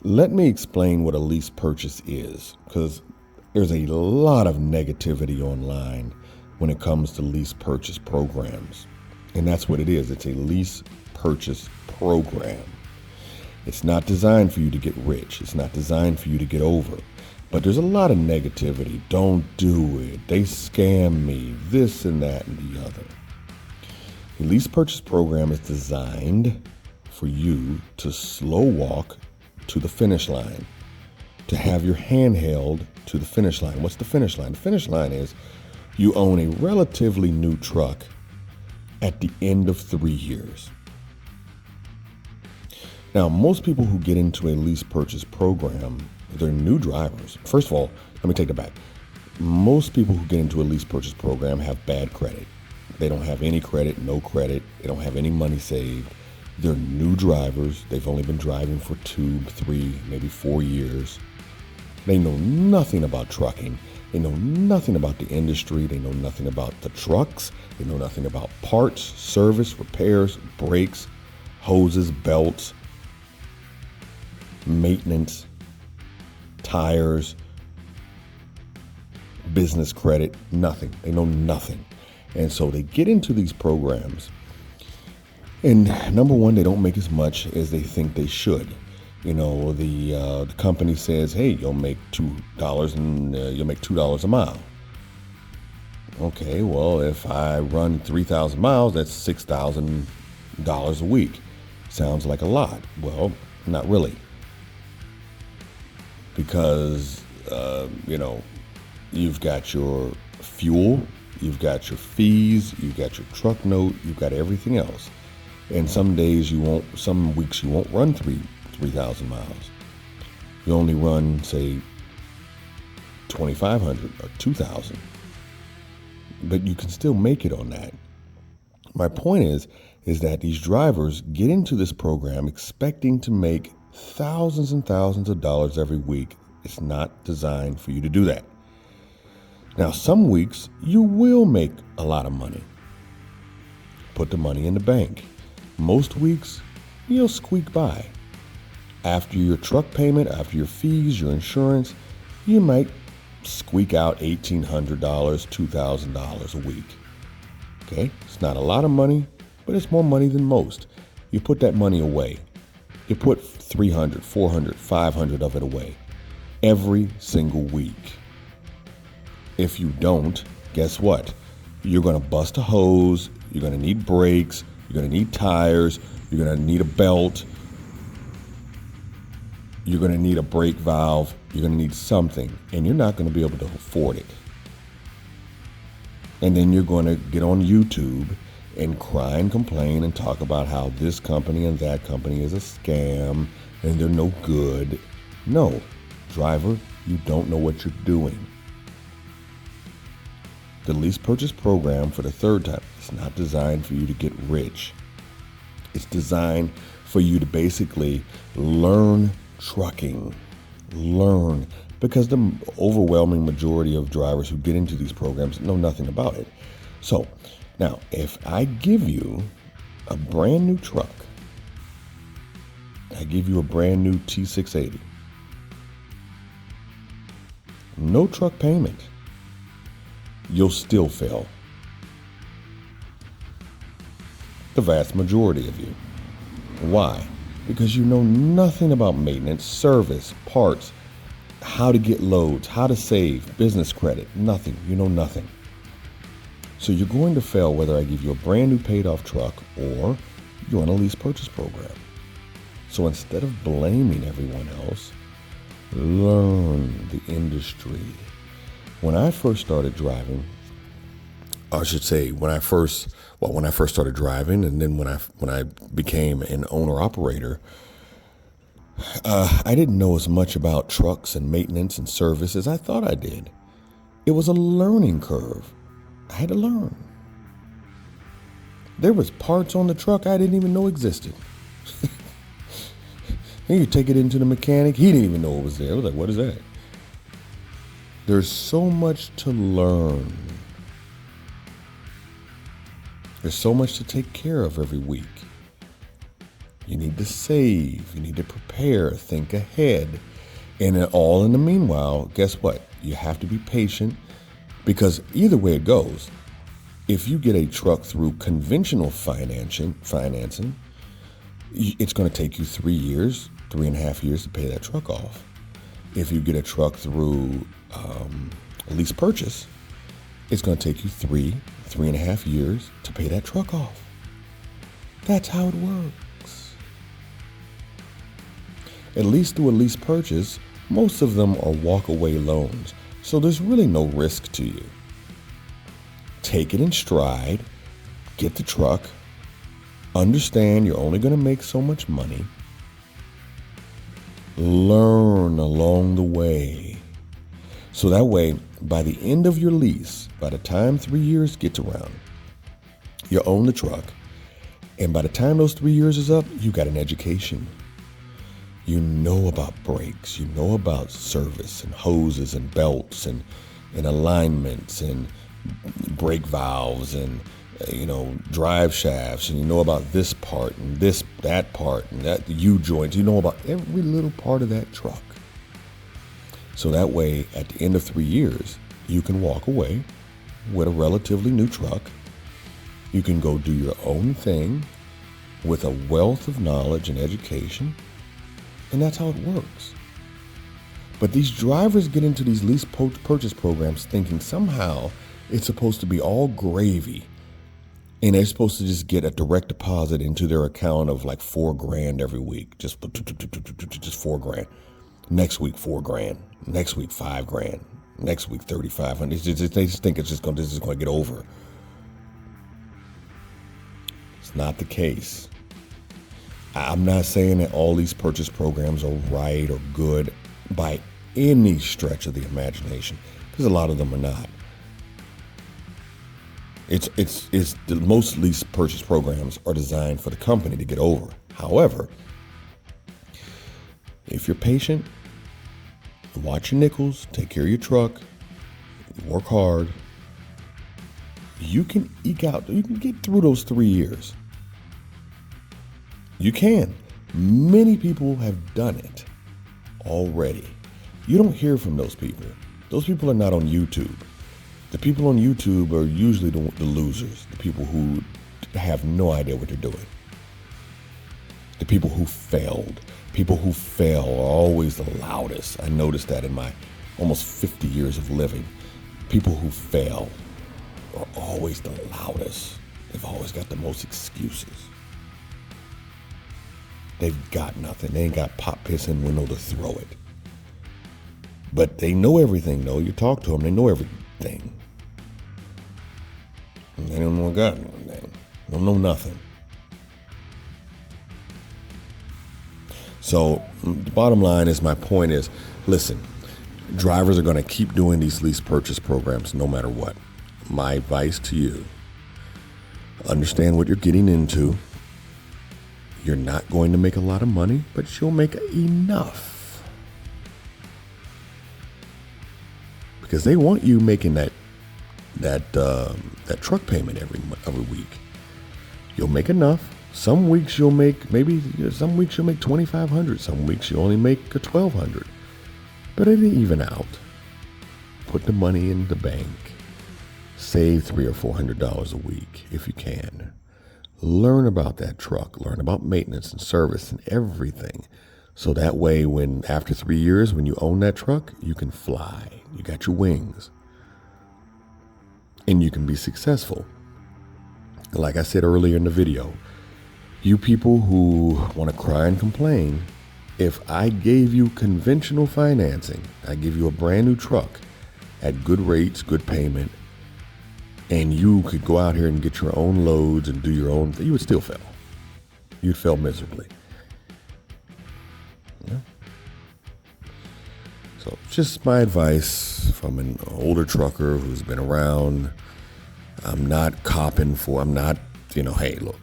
Let me explain what a lease purchase is, because there's a lot of negativity online when it comes to lease purchase programs. And that's what it is. It's a lease purchase program. It's not designed for you to get rich. It's not designed for you to get over. But there's a lot of negativity. Don't do it. They scam me. This and that and the other. The lease purchase program is designed for you to slow walk to the finish line, to have your hand held to the finish line. What's the finish line? The finish line is you own a relatively new truck at the end of 3 years. Now, most people who get into a lease purchase program, they're new drivers. First of all, let me take that back. Most people who get into a lease purchase program have bad credit. They don't have any credit, no credit. They don't have any money saved. They're new drivers. They've only been driving for 2, 3, maybe 4 years. They know nothing about trucking. They know nothing about the industry. They know nothing about the trucks. They know nothing about parts, service, repairs, brakes, hoses, belts, maintenance, tires, business credit, nothing. They know nothing. And so they get into these programs. And number one, they don't make as much as they think they should. You know, the company says, hey, you'll make $2 and you'll make $2 a mile. Okay, well, if I run 3,000 miles, that's $6,000 a week. Sounds like a lot. Well, not really. Because, you've got your fuel, you've got your fees, you've got your truck note, you've got everything else. And some weeks you won't run 3,000 miles. You only run, say, 2,500 or 2,000. But you can still make it on that. My point is that these drivers get into this program expecting to make thousands and thousands of dollars every week. It's not designed for you to do that. Now, some weeks you will make a lot of money. Put the money in the bank. Most weeks, you'll squeak by. After your truck payment, after your fees, your insurance, you might squeak out $1,800, $2,000 a week. Okay? It's not a lot of money, but it's more money than most. You put that money away. You put 300, 400, 500 of it away every single week. If you don't, guess what? You're going to bust a hose. You're going to need brakes. You're going to need tires. You're going to need a belt. You're going to need a brake valve. You're going to need something, and you're not going to be able to afford it. And then you're going to get on YouTube and cry and complain and talk about how this company and that company is a scam and they're no good. No, driver, you don't know what you're doing. The lease purchase program, for the third time, it's not designed for you to get rich. It's designed for you to basically learn trucking. Learn. Because the overwhelming majority of drivers who get into these programs know nothing about it. So, now, if I give you a brand new truck, I give you a brand new T680, no truck payment, you'll still fail. The vast majority of you. Why? Because you know nothing about maintenance, service, parts, how to get loads, how to save, business credit, nothing. You know nothing. So you're going to fail whether I give you a brand new paid off truck or you're on a lease purchase program. So instead of blaming everyone else, learn the industry. When I first started driving, I should say when I first started driving, and then when I became an owner operator, I didn't know as much about trucks and maintenance and service as I thought I did. It was a learning curve. I had to learn. There was parts on the truck I didn't even know existed. And you take it into the mechanic, he didn't even know it was there. I was like, what is that? There's so much to learn. There's so much to take care of every week. You need to save. You need to prepare, think ahead. And all in the meanwhile, guess what? You have to be patient, because either way it goes, if you get a truck through conventional financing, it's going to take you 3 years, 3.5 years to pay that truck off. If you get a truck through a lease purchase, it's going to take you 3.5 years to pay that truck off. That's how it works. At least through a lease purchase, most of them are walk-away loans, so there's really no risk to you. Take it in stride, get the truck, understand you're only going to make so much money, learn along the way. So that way, by the end of your lease, by the time 3 years gets around, you own the truck, and by the time those 3 years is up, you got an education. You know about brakes, you know about service and hoses and belts and alignments and brake valves and drive shafts, and you know about this part and that part and that U-joints. You know about every little part of that truck. So that way, at the end of 3 years, you can walk away with a relatively new truck. You can go do your own thing with a wealth of knowledge and education. And that's how it works. But these drivers get into these lease purchase programs thinking somehow it's supposed to be all gravy, and they're supposed to just get a direct deposit into their account of like $4,000 every week. Just $4,000. Next week, $4,000. Next week, $5,000. Next week, $3,500. They just think this is going to get over. It's not the case. I'm not saying that all these purchase programs are right or good by any stretch of the imagination, because a lot of them are not. It's the most lease purchase programs are designed for the company to get over. However, if you're patient, watch your nickels, take care of your truck, work hard, you can get through those 3 years. You can. Many people have done it already. You don't hear from those people. Those people are not on YouTube. The people on YouTube are usually the losers, the people who have no idea what they're doing. The people who failed. People who fail are always the loudest. I noticed that in my almost 50 years of living. People who fail are always the loudest. They've always got the most excuses. They've got nothing. They ain't got pop, piss, and window to throw it. But they know everything, though. You talk to them, they know everything. And they don't know God. They don't know nothing. So the bottom line is, my point is, listen, drivers are going to keep doing these lease purchase programs no matter what. My advice to you, understand what you're getting into. You're not going to make a lot of money, but you'll make enough. Because they want you making that truck payment every week. You'll make enough. Some weeks you'll make some weeks you'll make $2,500. Some weeks you only make $1,200. But it'll even out. Put the money in the bank. Save $300 or $400 a week if you can. Learn about that truck. Learn about maintenance and service and everything. So that way, after 3 years, when you own that truck, you can fly. You got your wings. And you can be successful. Like I said earlier in the video, you people who want to cry and complain, if I gave you conventional financing, I give you a brand new truck at good rates, good payment, and you could go out here and get your own loads and do your own thing, you would still fail. You'd fail miserably. Yeah. So just my advice from an older trucker who's been around. I'm not, hey, look,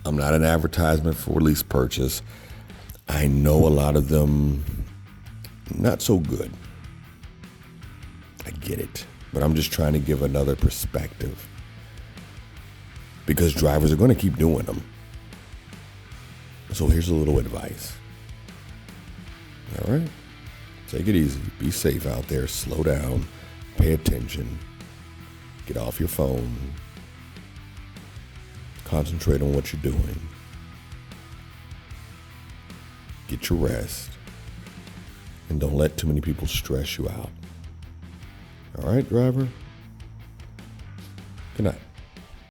I'm not an advertisement for lease purchase. I know a lot of them not so good. I get it. But I'm just trying to give another perspective. Because drivers are going to keep doing them. So here's a little advice. All right? Take it easy. Be safe out there. Slow down. Pay attention. Get off your phone. Concentrate on what you're doing. Get your rest. And don't let too many people stress you out. All right, driver? Good night.